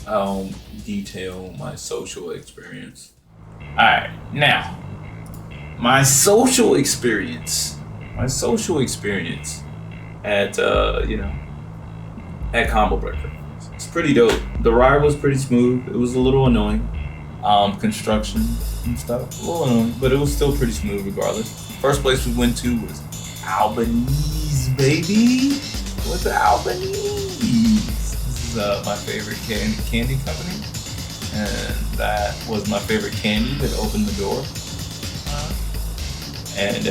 I'll detail my social experience. Alright, now, my social experience at, at Combobreaker. It's pretty dope. The ride was pretty smooth. It was a little annoying. Construction and stuff, a little annoying, but it was still pretty smooth regardless. First place we went to was Albanese, baby. What's Albanese? This is my favorite candy company, and that was my favorite candy that opened the door. And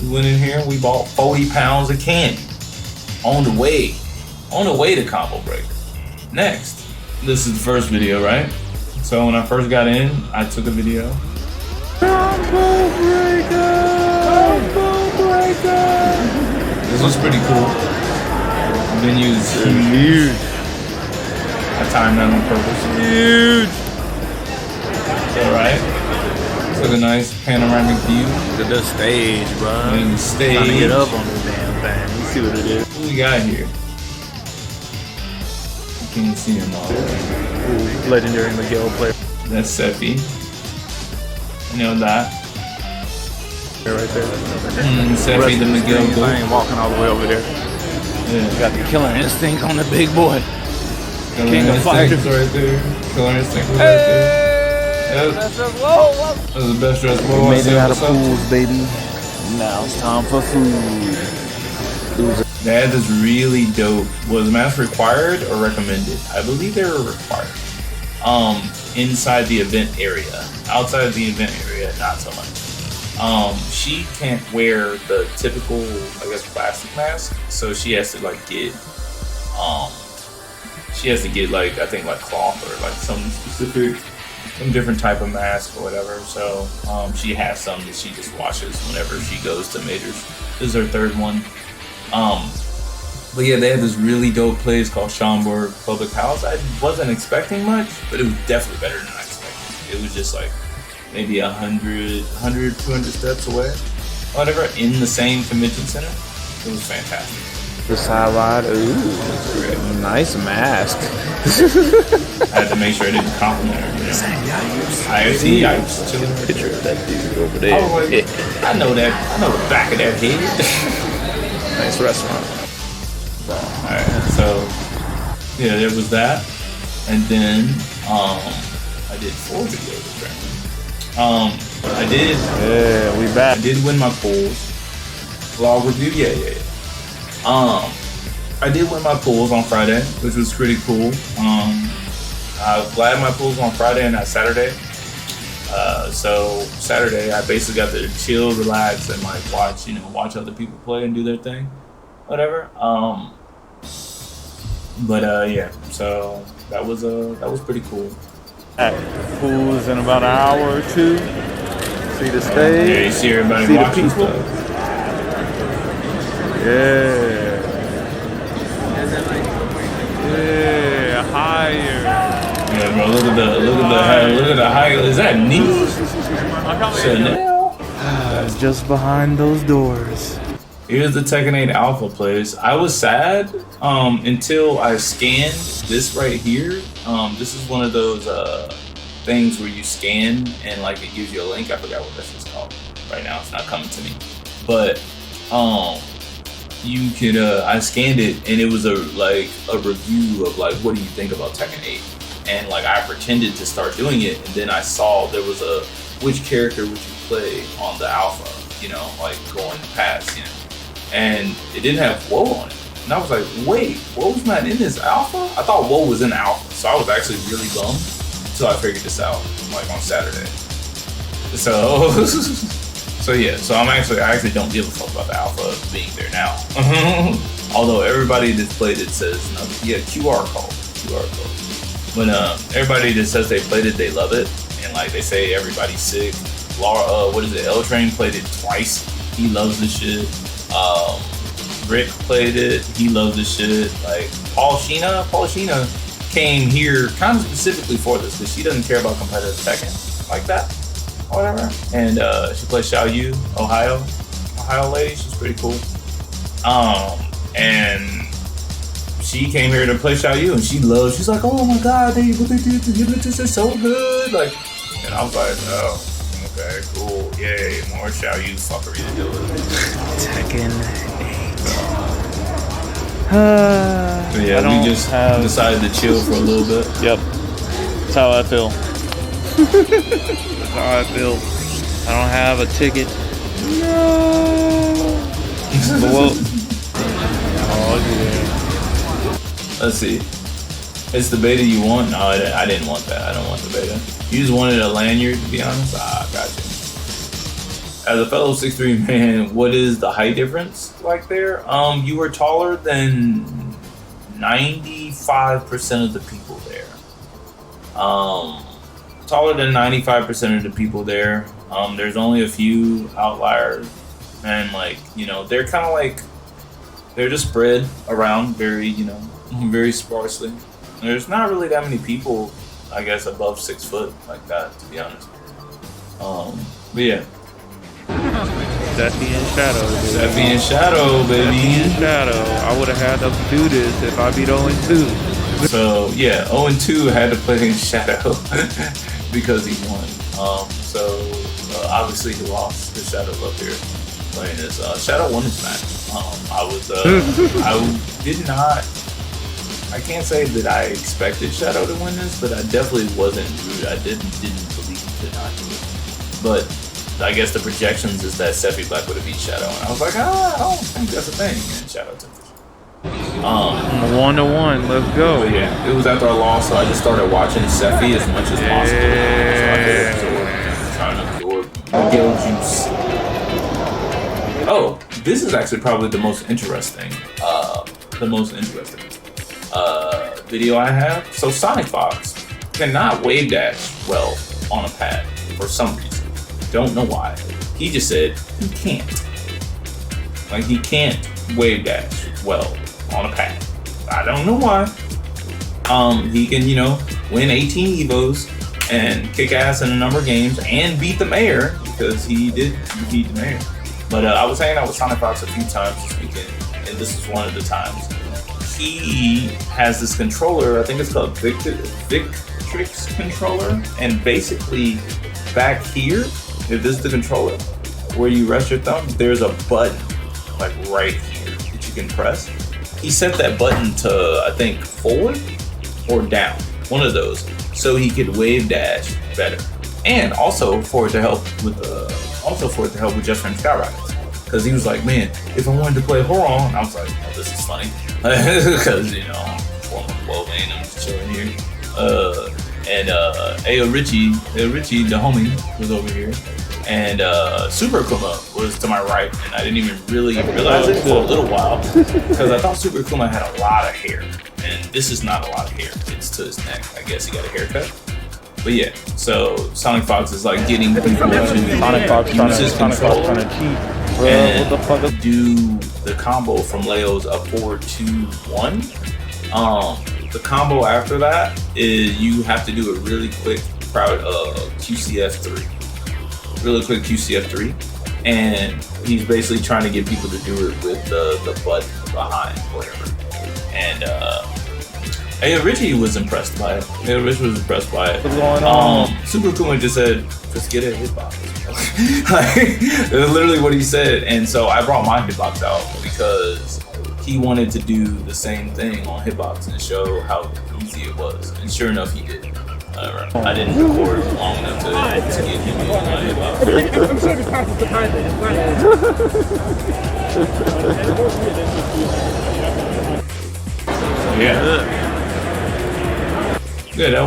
we went in here and we bought 40 pounds of candy on the way to Combobreaker. Next, this is the first video, right? So when I first got in, I took a video. Combobreaker! This was pretty cool. The venue is huge. I timed that on purpose. Huge! Alright. Took a nice panoramic view. Look at the stage, bro. And the stage. Trying to get up on this damn thing. You see what it is. What we got here? You can't see him all. Ooh, legendary Miguel player. That's Seppi. You know that. Right there. Seppi the Miguel goat. I ain't walking all the way over there. Yeah. Got the killer instinct on the big boy. Killer King of fighters right there. Killer instinct was right there. Yep. Whoa. That was the best dress. We made it out of pools, baby. Now it's time for food. They had this really dope. Was mask required or recommended? I believe they were required. Inside the event area. Outside of the event area, not so much. She can't wear the typical, I guess, plastic mask, so she has to get like, I think, like cloth or like some different type of mask or whatever. So she has some that she just washes whenever she goes to majors. This is her third one. But yeah, they had this really dope place called Schaumburg Public House. I wasn't expecting much, but it was definitely better than I expected. It was just like maybe 100, 200 steps away, whatever, in the same convention center. It was fantastic. The side ride, ooh, nice mask. I had to make sure I didn't compliment her. I see, I was chilling. Picture of that dude over there. I know that. I know the back of that head. Nice restaurant. Alright, so yeah, there was that, and then I did 4 videos apparently. We back. I did win my pools. Vlog review, yeah. I did win my pools on Friday, which was pretty cool. I glad my pools on Friday and not Saturday. So Saturday I basically got to chill, relax, and like watch other people play and do their thing, whatever. Yeah, so that was pretty cool. Pools in about an hour or two. See the stage. Yeah, you see everybody see watching the people. stuff. Yeah, higher. Yeah, bro, look at the height. Is that neat? Chanel. Just behind those doors. Here's the Tekken 8 Alpha place. I was sad until I scanned this right here. This is one of those things where you scan and like it gives you a link. I forgot what this is called. Right now, it's not coming to me. But you could I scanned it and it was a review of like, what do you think about Tekken 8? And like I pretended to start doing it, and then I saw there was a which character would you play on the alpha, like going past, and it didn't have Woe on it. And I was like, wait, Woe's not in this alpha? I thought Woe was in alpha, so I was actually really bummed until I figured this out like on Saturday. So yeah, so I actually don't give a fuck about the alpha being there now. Although everybody that's played it says no, yeah, QR code. When everybody that says they played it, they love it, and like they say everybody's sick. L Train played it twice. He loves the shit. Rick played it. He loves the shit. Like Paul Sheena came here kind of specifically for this because she doesn't care about competitive Tekken like that, or whatever. And she plays Xiao Yu, Ohio lady. She's pretty cool. And she came here to play Xiao Yu, and she's like, oh my god, what they did to Hypnotist is so good. Like, and I was like, oh, okay, cool, yay, more Xiao Yu fuckery to do it. Tekken 8. Yeah, we just decided to chill for a little bit. Yep. That's how I feel. That's how I feel. I don't have a ticket. No. Well, oh yeah. Let's see. It's the beta you want? No, I didn't want that. I don't want the beta. You just wanted a lanyard, to be honest? Ah, gotcha. As a fellow 6'3" man, what is the height difference like there? You were taller than 95% of the people there. Taller than 95% of the people there. There's only a few outliers, and like, you know, they're kind of like, they're just spread around very, you know, very sparsely. There's not really that many people, I guess, above 6 foot like that, to be honest. But yeah. Steffi and Shadow, dude. Steffi and Shadow, baby. Steffi and Shadow. I would have had to do this if I beat 0-2. So yeah, 0-2 had to play Shadow because he won. Obviously he lost. The Shadow up here playing this. Shadow won his match. I can't say that I expected Shadow to win this, but I definitely wasn't rude. I didn't believe he could not do it. But I guess the projections is that Steffi Black would have beat Shadow, and I was like, I don't think that's a thing. And Shadow took it. 1-1, let's go. But yeah, it was after our loss, so I just started watching Steffi as much as possible. So I could trying to absorb Miguel juice. Oh, this is actually probably the most interesting video I have. So Sonic Fox cannot wave dash well on a pad for some reason. Don't know why. He just said he can't. Like, he can't wave dash well on a pad. I don't know why. He can, you know, win 18 Evos and kick ass in a number of games and beat the mayor, because he did beat the mayor. But I was hanging out with Sonic Fox a few times this weekend, and this is one of the times. He has this controller, I think it's called Victrix controller, and basically back here, if this is the controller, where you rest your thumb, there's a button, like right here, that you can press. He set that button to, I think, forward or down, one of those, so he could wave dash better, and also for it to help with Just Friends Skyrockets, because he was like, man, if I wanted to play Horon, I was like, oh, this is funny, because you know, former 12 and I'm just chilling here, and Ayo Richie, the homie, was over here. And Super Kuma was to my right, and I didn't even really realize it for a little while, because I thought Super Kuma had a lot of hair, and this is not a lot of hair. It's to his neck. I guess he got a haircut. But yeah, so Sonic Fox is like getting people to use his controller and do the combo from Leo's up forward 2-1. The combo after that is you have to do a really quick QCF3. Really quick QCF3, and he's basically trying to get people to do it with the button behind, whatever. And Ayo Richie was impressed by it. What's going on? Super Kuma just said, just get a hitbox. Like, that's literally what he said. And so I brought my hitbox out because he wanted to do the same thing on hitbox and show how easy it was. And sure enough, he did. I didn't record long enough to get him in my hitbox. Yeah, that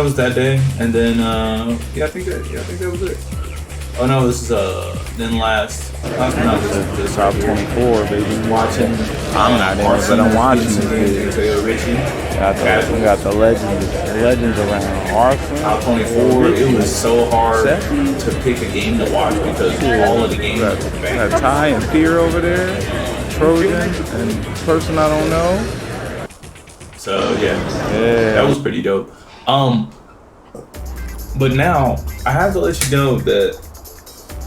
was that day, and then I think that was it. Oh no, this is then last this top 24, baby. Watching. I'm not in it, but I'm watching it. Richie. We got the legends around. Arson. Top 24. It was so hard to pick a game to watch because all of the games were bad. Got Ty and Fear over there, Trojan, and person I don't know. So yeah, that was pretty dope. But now I have to let you know that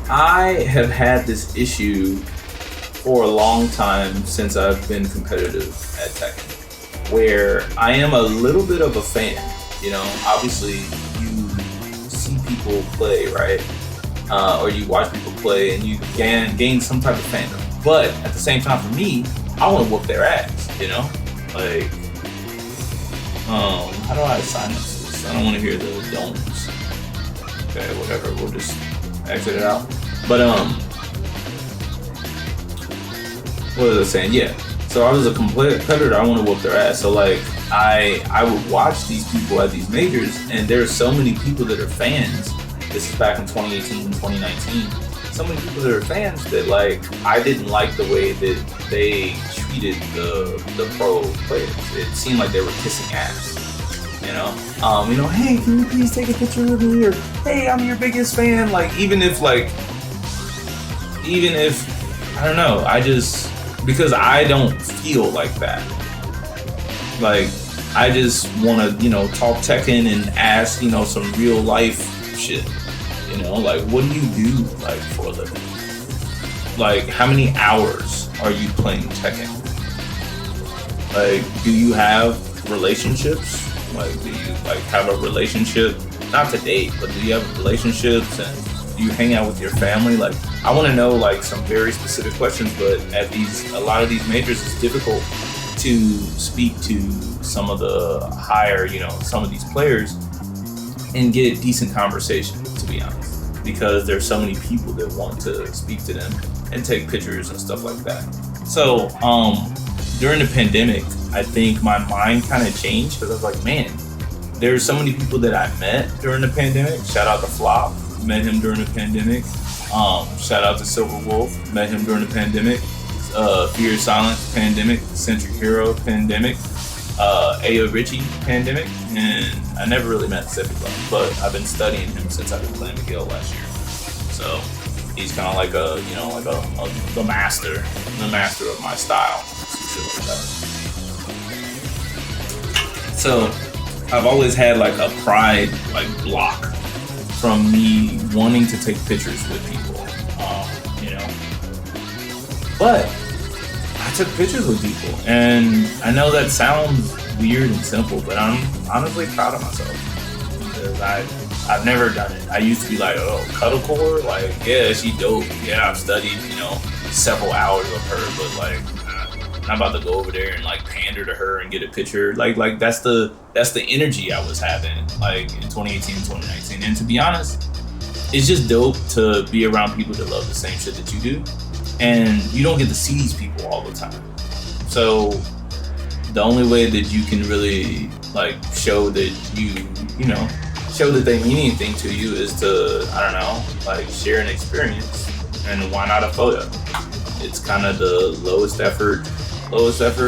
I have had this issue for a long time since I've been competitive at Tekken, where I am a little bit of a fan. You know, obviously you see people play, right? Or you watch people play and you gain some type of fandom. But at the same time, for me, I want to whoop their ass, you know? Like, how do I assign this? I don't want to hear the don'ts. Okay, whatever, we'll just exit it out. But, what was I saying? Yeah. So I was a competitor, I want to whoop their ass. So like, I would watch these people at these majors, and there's so many people that are fans. This is back in 2018, 2019. So many people that are fans that like, I didn't like the way that they treated the pro players. It seemed like they were kissing ass. You know, hey, can you please take a picture with me? Or hey, I'm your biggest fan. Like, even if I don't know, because I don't feel like that. Like, I just want to, talk Tekken and ask, some real life shit. Like, what do you do, like, for a living? Like, how many hours are you playing Tekken? Like, do you have relationships? Like, do you, like, have a relationship? Not to date, but do you have relationships? And do you hang out with your family? Like, I want to know, like, some very specific questions, but at a lot of these majors, it's difficult to speak to some of the higher, some of these players and get decent conversation, to be honest, because there's so many people that want to speak to them and take pictures and stuff like that. So, during the pandemic, I think my mind kind of changed because I was like, man, there's so many people that I met during the pandemic. Shout out to Flop, met him during the pandemic. Shout out to Silver Wolf, met him during the pandemic. Fear Silence, pandemic. Centric Hero, pandemic. Ayo Richie, pandemic. And I never really met Civic Love, but I've been studying him since I've been playing Miguel last year. So he's kind of like the master of my style. Shit like that. So I've always had like a pride block from me wanting to take pictures with people, But I took pictures with people, and I know that sounds weird and simple, but I'm honestly proud of myself because I've never done it. I used to be like, oh, cuddlecore, like, yeah, she dope. Yeah, I've studied, several hours of her, but like, I'm about to go over there and like pander to her and get a picture. Like that's the energy I was having like in 2018, 2019. And to be honest, it's just dope to be around people that love the same shit that you do. And you don't get to see these people all the time. So the only way that you can really like show that show that they mean anything to you is to, I don't know, like share an experience. And why not a photo? It's kind of the lowest effort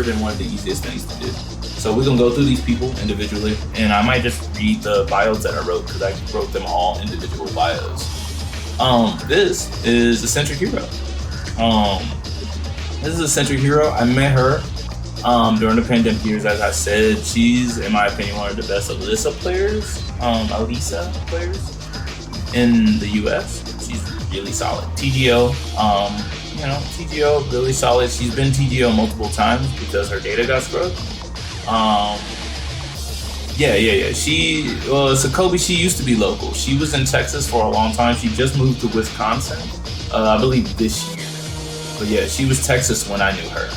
and one of the easiest things to do. So we're gonna go through these people individually, and I might just read the bios that I wrote because I wrote them all individual bios. This is a Centric Hero. This is a Centric Hero. I met her during the pandemic years. As I said, she's, in my opinion, one of the best Alyssa players in the US. She's really solid. TGO, TGO, really solid. She's been TGO multiple times because her data got scrubbed. Sokobi, she used to be local. She was in Texas for a long time. She just moved to Wisconsin, I believe this year. But yeah, she was Texas when I knew her.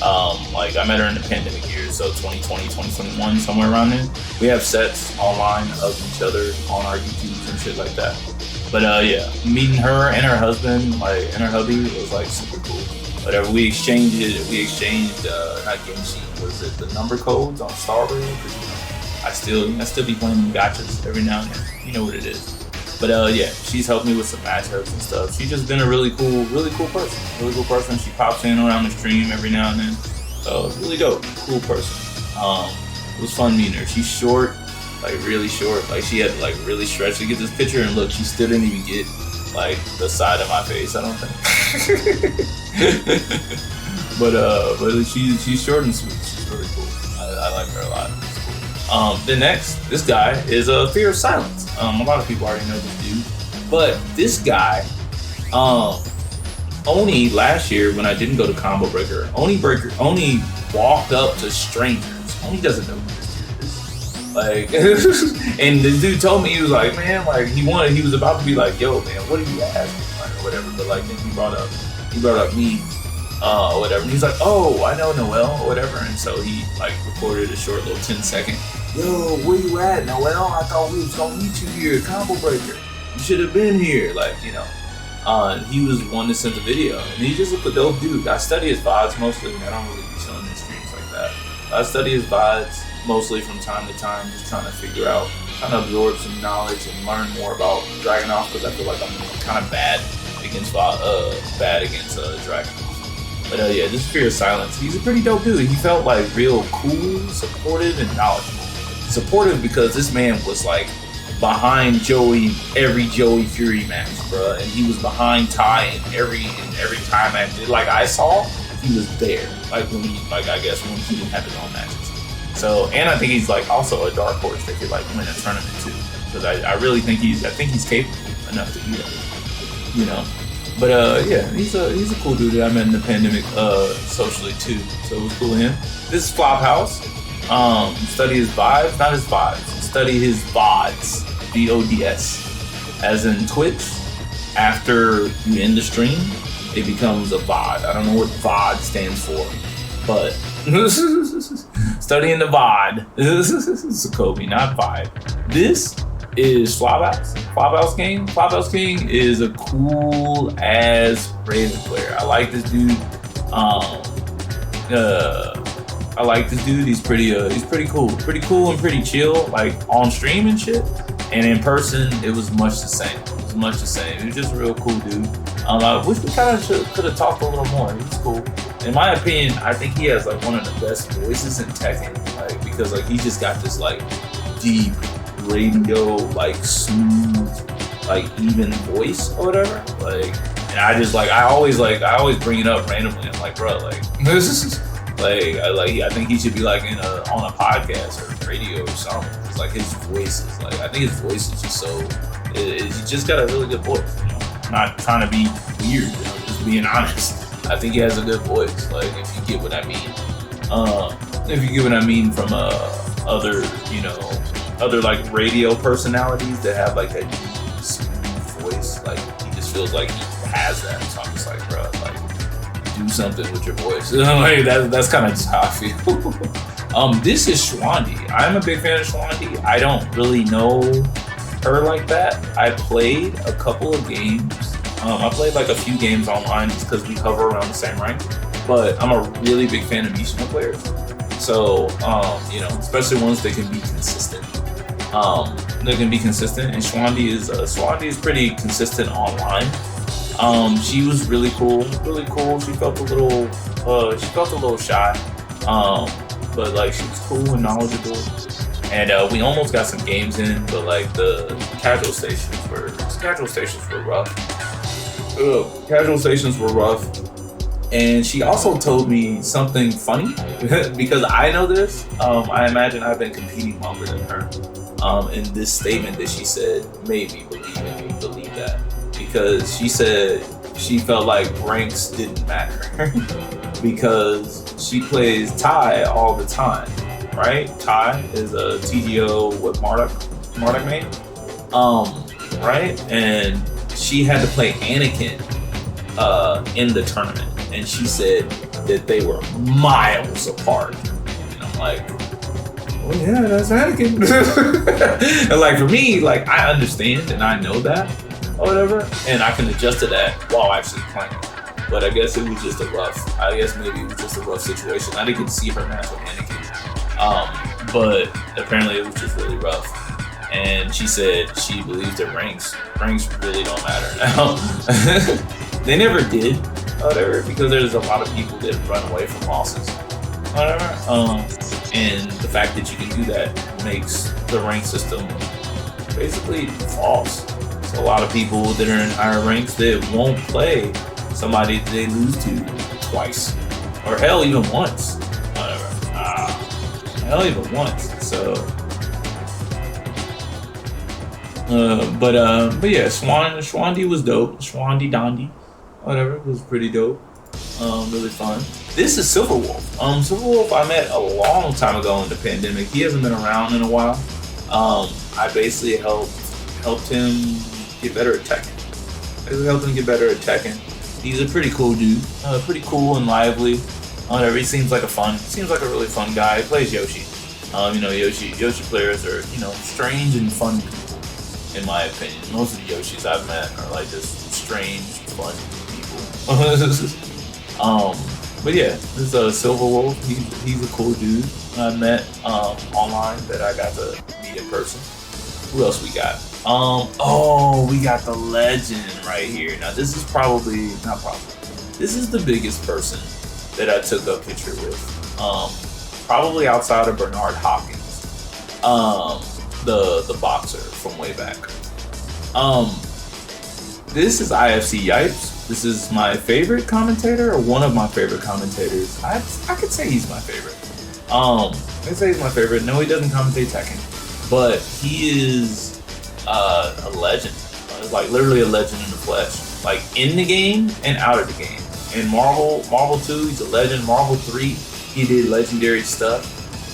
I met her in the pandemic years, so 2020, 2021, somewhere around there. We have sets online of each other on our YouTubes and shit like that. But meeting her and her husband, and her hubby was super cool. Whatever, we exchanged not Genshi, was it the number codes on Starbreaker? I still be playing gachas every now and then. You know what it is. But she's helped me with some matchups and stuff. She's just been a really cool person. She pops in around the stream every now and then. So really dope, cool person. It was fun meeting her. She's short, really short. She had to really stretch to get this picture, and look, she still didn't even get the side of my face, I don't think. but she's short and sweet. She's really cool. I like her a lot. This guy is Fear of Silence. A lot of people already know this dude, but this guy, Oni last year when I didn't go to Combobreaker, Oni walked up to strangers. Oni doesn't know who this dude is. Like, and the dude told me, he was like, man, like he was about to be like, yo, man, what are you asking, like, or whatever. But like then he brought up me, or whatever. And he's like, oh, I know Noel, or whatever. And so he like recorded a short little 10-second. Yo, where you at, Noel? I thought we was gonna meet you here at Combobreaker. You should have been here, like, you know. He was one that sent the video, and he just looked a dope dude. I study his VODs mostly. I don't really be showing his streams like that. I study his VODs mostly from time to time, just trying to figure out, trying to absorb some knowledge and learn more about Dragunov, because I feel like I'm kind of bad against Dragunov. But yeah, just Fear of Silence. He's a pretty dope dude. He felt like real cool, supportive, and knowledgeable. Supportive because this man was like behind every Joey Fury match, bruh, and he was behind Ty in every time match. Like I saw, he was there. Like when I guess when he didn't have his own matches. So, and I think he's like also a dark horse that could like win a tournament too. Because I really think he's capable enough to do that, you know. But yeah, he's a cool dude that I met in the pandemic socially too. So it was cool with him. This is Flophouse. Study his vibes, not his vibes. Study his VODs, VODs, as in Twitch. After you end the stream, it becomes a VOD. I don't know what VOD stands for, but studying the VOD. This is Kobe, not vibe. This is Flophouse. Flophouse King. Flophouse King is a cool ass Raven player. I like this dude. I like this dude. He's pretty cool and pretty chill, like on stream and shit. And in person, it was much the same. He was just a real cool dude. I wish we kind of could have talked a little more. He was cool. In my opinion, I think he has like one of the best voices in Tekken, like because like he just got this like deep radio, like smooth, like even voice or whatever. Like, and I always bring it up randomly. I'm like, bro, like this is. I think he should be like on a podcast or radio or something. It's like his voice is like, I think his voice is just so, he just got a really good voice, you know? I'm not trying to be weird, you know, just being honest. I think he has a good voice, like if you get what I mean. From other like radio personalities that have like that deep, smooth voice, like he just feels like he has that. So I'm just like, bro, like, do something with your voice. Like that's kind of just how I feel. This is Schwandi. I'm a big fan of Schwandi. I don't really know her like that. I played a couple of games. I played like a few games online just because we hover around the same rank. But I'm a really big fan of Mishima players. So, you know, especially ones that can be consistent. And Schwandi is pretty consistent online. She was really cool. She felt a little shy. But like she was cool and knowledgeable. And we almost got some games in, but like the casual stations were rough. And she also told me something funny because I know this. I imagine I've been competing longer than her. And this statement that she said made me believe that. Because she said she felt like ranks didn't matter because she plays Ty all the time, right? Ty is a TGO Marduk main, right? And she had to play Anakin in the tournament, and she said that they were miles apart. And I'm like, oh yeah, that's Anakin. And like for me, like I understand and I know that. Or whatever, and I can adjust to that while actually playing. But I guess maybe it was just a rough situation. I didn't get to see her match with Anakin, but apparently it was just really rough. And she said she believes that ranks really don't matter now. They never did, whatever, because there's a lot of people that run away from losses, whatever. And the fact that you can do that makes the rank system basically false. A lot of people that are in higher ranks that won't play somebody they lose to twice, or hell, even once. Whatever. Hell, even once. So, but yeah, Schwandi was dope. Schwandi Dondi. Whatever, it was pretty dope. Really fun. This is Silver Wolf. Silver Wolf I met a long time ago in the pandemic. He hasn't been around in a while. I basically helped him get better at Tekken. He's a pretty cool dude. Pretty cool and lively. Whatever. He seems like a really fun guy. He plays Yoshi. Yoshi players are, strange and fun people, in my opinion. Most of the Yoshis I've met are like just strange, fun people. But yeah, this is Silver Wolf. He's a cool dude I met online that I got to meet in person. Who else we got? We got the legend right here. Now this is this is the biggest person that I took a picture with. Probably outside of Bernard Hopkins, the boxer from way back. This is IFC Yipes. This is my favorite commentator, or one of my favorite commentators. I could say he's my favorite. I'd say he's my favorite. No, he doesn't commentate Tekken, but he is a legend. Like literally a legend in the flesh. Like in the game and out of the game. In Marvel 2, he's a legend. Marvel 3, he did legendary stuff.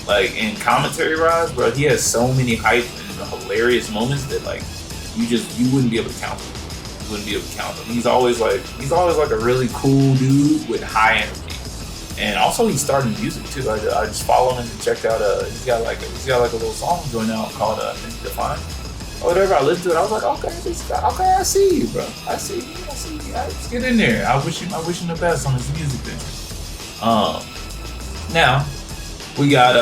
Like in commentary rise, bro, he has so many hype and hilarious moments that like you wouldn't be able to count them. He's always like a really cool dude with high energy. And also he's starting music too. I just followed him and checked out he's got like a little song going out called I think Define. Or whatever. I listened to it, I was like, okay, I see you, bro. I see you. Just get in there. I wish him the best on his music venture. Now we got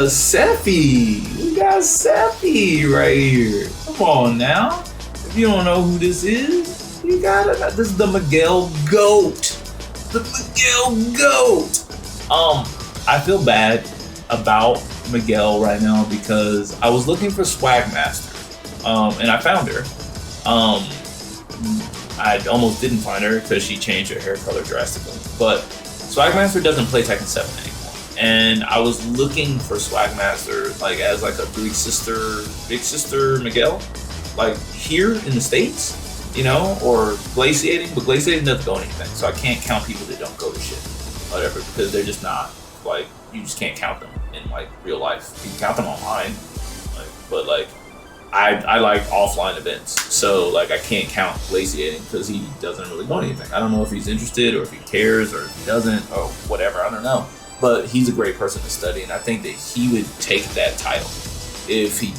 Sephi. We got Sephi right here. Come on now. If you don't know who this is, this is the Miguel Goat. I feel bad about Miguel right now because I was looking for Swag Master, and I found her. I almost didn't find her because she changed her hair color drastically. But Swag Master doesn't play Tekken 7 anymore. And I was looking for Swag Master like as like a big sister Miguel, like here in the States, or glaciating, but glaciating doesn't go anything. So I can't count people that don't go to shit, whatever, because they're just not like, you just can't count them in like real life. You can count them online, but I like offline events, so like I can't count glaciating because he doesn't really go anything. I don't know if he's interested or if he cares or if he doesn't or whatever. I don't know. But he's a great person to study, and I think that he would take that title if he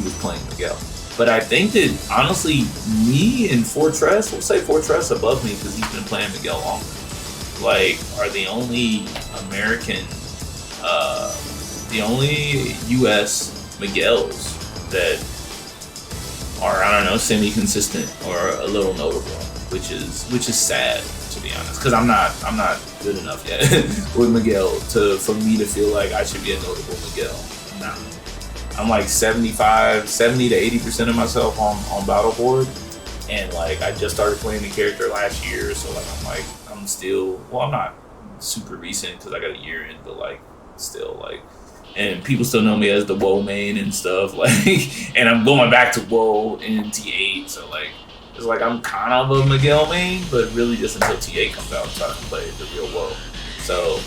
was playing Miguel. But I think that honestly, me and Fortress, we'll say Fortress above me because he's been playing Miguel longer, like are the only American, the only U.S. Miguels that are, I don't know, semi-consistent or a little notable, which is sad, to be honest, because I'm not good enough yet with Miguel for me to feel like I should be a notable Miguel. Nah. I'm like 70 to 80% of myself on Battle Board, and like I just started playing the character last year, so like I'm still, well, I'm not super recent because I got a year in, but like still like, and people still know me as the WoW main and stuff, like, and I'm going back to WoW in T8, so like it's like I'm kind of a Miguel main, but really just until T8 comes out, I'm trying to play the real WoW. So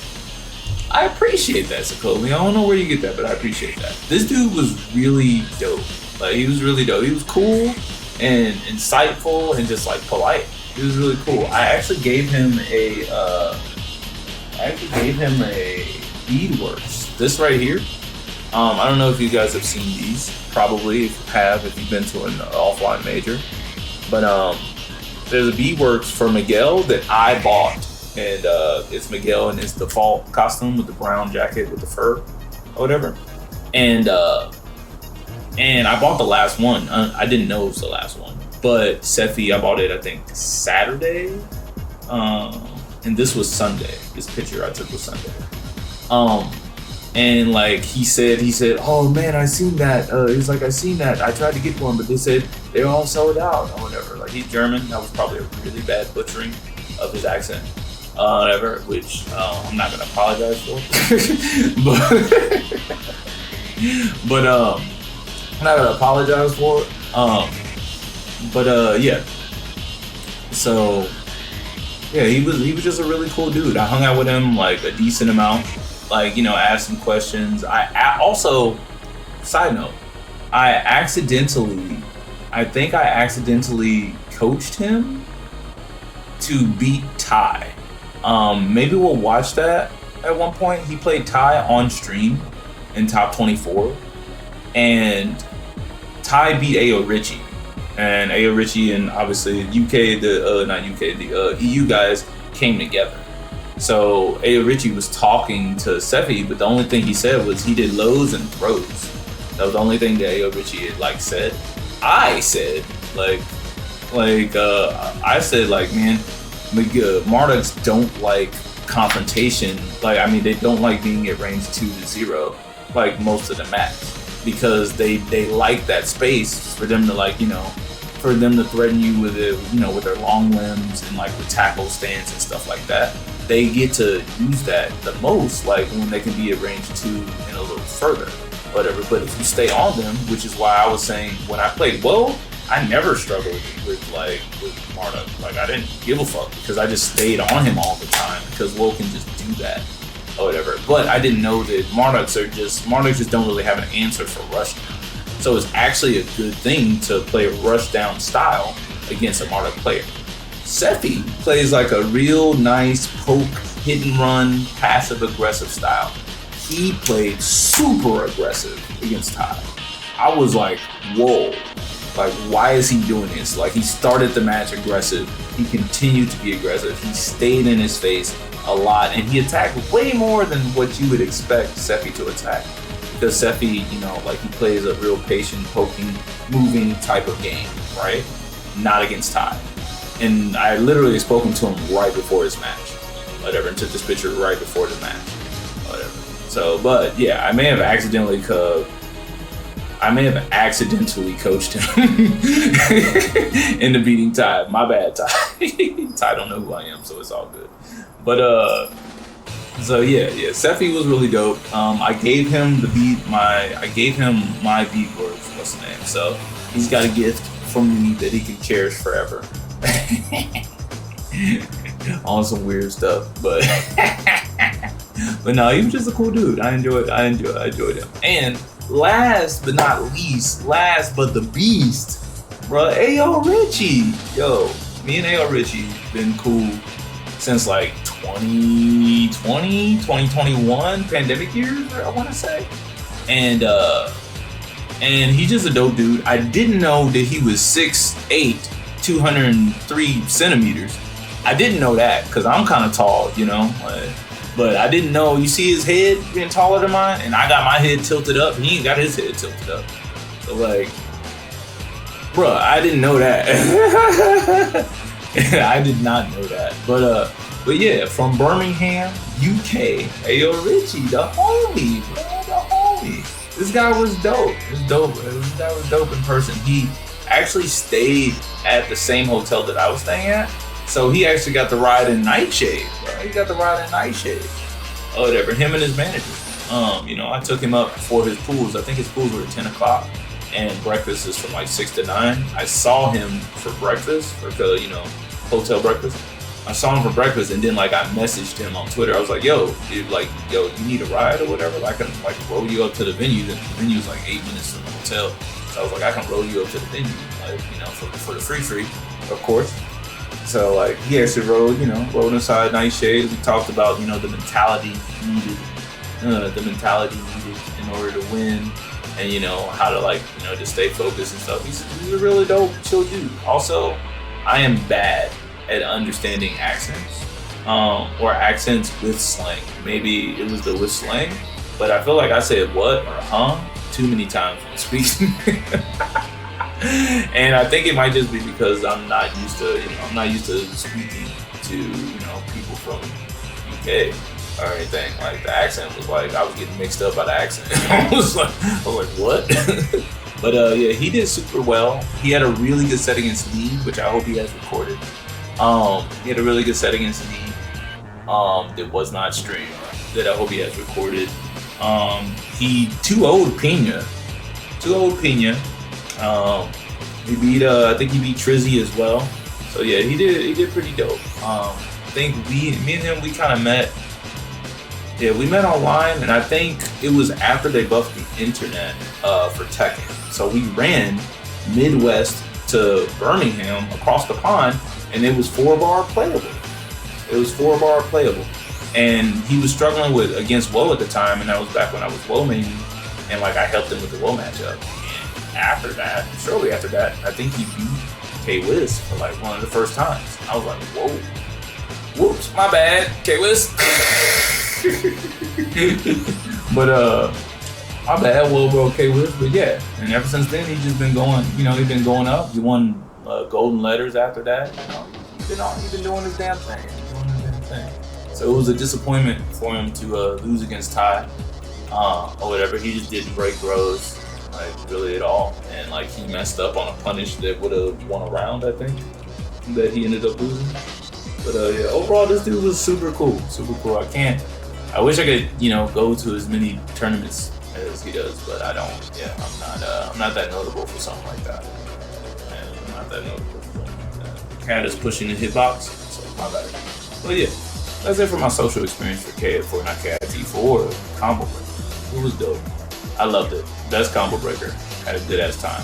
I appreciate that, Sokovi. I don't know where you get that, but I appreciate that. This dude was really dope. Like, he was really dope. He was cool and insightful and just like polite. He was really cool. I actually gave him a beadworks. This right here. I don't know if you guys have seen these. Probably, if you have, if you've been to an offline major. But there's a beadworks for Miguel that I bought. And it's Miguel in his default costume with the brown jacket with the fur or whatever. And I bought the last one. I didn't know it was the last one. But Sephi, I bought it, I think, Saturday. And this was Sunday. This picture I took was Sunday. And like he said, oh man, I seen that. He's like, I seen that. I tried to get one, but they said they're all sold out or whatever. Like, he's German. That was probably a really bad butchering of his accent. Whatever, which I'm not gonna apologize for. but I'm not gonna apologize for it. Yeah. So yeah, he was just a really cool dude. I hung out with him like a decent amount, like, you know, asked him questions. I also, side note, I think I accidentally coached him to beat Ty. Maybe we'll watch that at one point. He played Ty on stream in top 24, and Ty beat Ayo Richie. And Ayo Richie and obviously the EU guys came together. So Ayo Richie was talking to Sefi, but the only thing he said was he did lows and throws. That was the only thing that Ayo Richie had like said. I said man, Marduks don't like confrontation. Like, I mean, they don't like being at range 2-0 like most of the match, because they like that space for them to, like, you know, for them to threaten you with it, you know, with their long limbs and like with tackle stance and stuff like that. They get to use that the most, like when they can be at range 2 and a little further, whatever. But if you stay on them, which is why I was saying when I played Woe, I never struggled with Marduk. Like, I didn't give a fuck because I just stayed on him all the time because Woe can just do that or whatever. But I didn't know that Marduks just don't really have an answer for rush down. So it's actually a good thing to play a rush down style against a Marduk player. Sefi plays like a real nice poke, hit and run, passive aggressive style. He played super aggressive against Ty. I was like, whoa, like, why is he doing this? Like, he started the match aggressive. He continued to be aggressive. He stayed in his face a lot, and he attacked way more than what you would expect Sefi to attack. Because Sefi, you know, like, he plays a real patient, poking, moving type of game, right? Not against Ty. And I literally spoken to him right before his match, whatever, and took this picture right before the match, whatever. So, but yeah, I may have accidentally coached him into beating Ty. My bad, Ty. Ty don't know who I am, so it's all good. But so yeah, Sefi was really dope. I gave him my beat words. What's the name? So he's got a gift from me that he can cherish forever. On some weird stuff, but no, he was just a cool dude. I enjoyed him. And last but the beast, bro, Ayo Richie. Yo, me and Ayo Richie been cool since like 2020, 2021 pandemic years, I want to say. And he's just a dope dude. I didn't know that he was 6'8", 203 centimeters. I didn't know that because I'm kind of tall, you know. But I didn't know. You see his head being taller than mine, and I got my head tilted up. He ain't got his head tilted up. So like, bruh, I didn't know that. I did not know that. But yeah, from Birmingham, UK, Ayo Richie, the homie, bro, the homie. This guy was dope. This guy was dope in person. He actually stayed at the same hotel that I was staying at. So he actually got the ride in Nightshade, bro. He got the ride in Nightshade. Oh, whatever. Him and his manager. You know, I took him up for his pools. I think his pools were at 10 o'clock. And breakfast is from like 6 to 9. I saw him for breakfast, for, you know, hotel breakfast. I saw him for breakfast, and then like I messaged him on Twitter. I was like, yo, dude, like, yo, you need a ride or whatever? Like, I can like roll you up to the venue. The venue's like 8 minutes from the hotel. So I was like, I can roll you up to the venue, like, you know, for the free, of course. So like he actually rode inside Nightshade. We talked about, you know, the mentality needed in order to win, and you know how to, like, you know, just stay focused and stuff. He's a really dope, chill dude. Also, I am bad at understanding accents, or accents with slang. Maybe it was the with slang, but I feel like I said what or too many times when speaking. And I think it might just be because I'm not used to speaking to, you know, people from UK or anything. Like, the accent was like, I was getting mixed up by the accent. I was like, what? But yeah, he did super well. He had a really good set against Lee, which I hope he has recorded. He had a really good set against Lee that was not streamed, that I hope he has recorded. He 2-0'd Pena. He beat, I think he beat Trizzy as well. So yeah, he did pretty dope. I think me and him, we kind of met. Yeah, we met online, and I think it was after they buffed the internet for Tekken. So we ran Midwest to Birmingham across the pond, and it was 4-bar playable. It was 4-bar playable, and he was struggling against Woe at the time, and that was back when I was Woe mainly, and like I helped him with the Woe matchup. And after that, shortly after that, I think he beat K-Wiz for like one of the first times. I was like, whoa, whoops, my bad, K-Wiz. But my bad, well, bro, K-Wiz. But yeah, and ever since then he's just been going. He's been going up. He won golden letters after that. He's been doing his damn thing. So it was a disappointment for him to lose against Ty or whatever. He just didn't break Rose like really at all, and like he messed up on a punish that would have won a round. I think that he ended up losing. But yeah, overall this dude was super cool. I wish I could, go to as many tournaments as he does, but I don't. Yeah, I'm not that notable for something like that. I'm not that notable for something like that. Cat is pushing the hitbox, so my bad. But yeah, that's it for my social experience for not KIT4 Combobreaker. It was dope. I loved it. Best Combobreaker. Had a good ass time.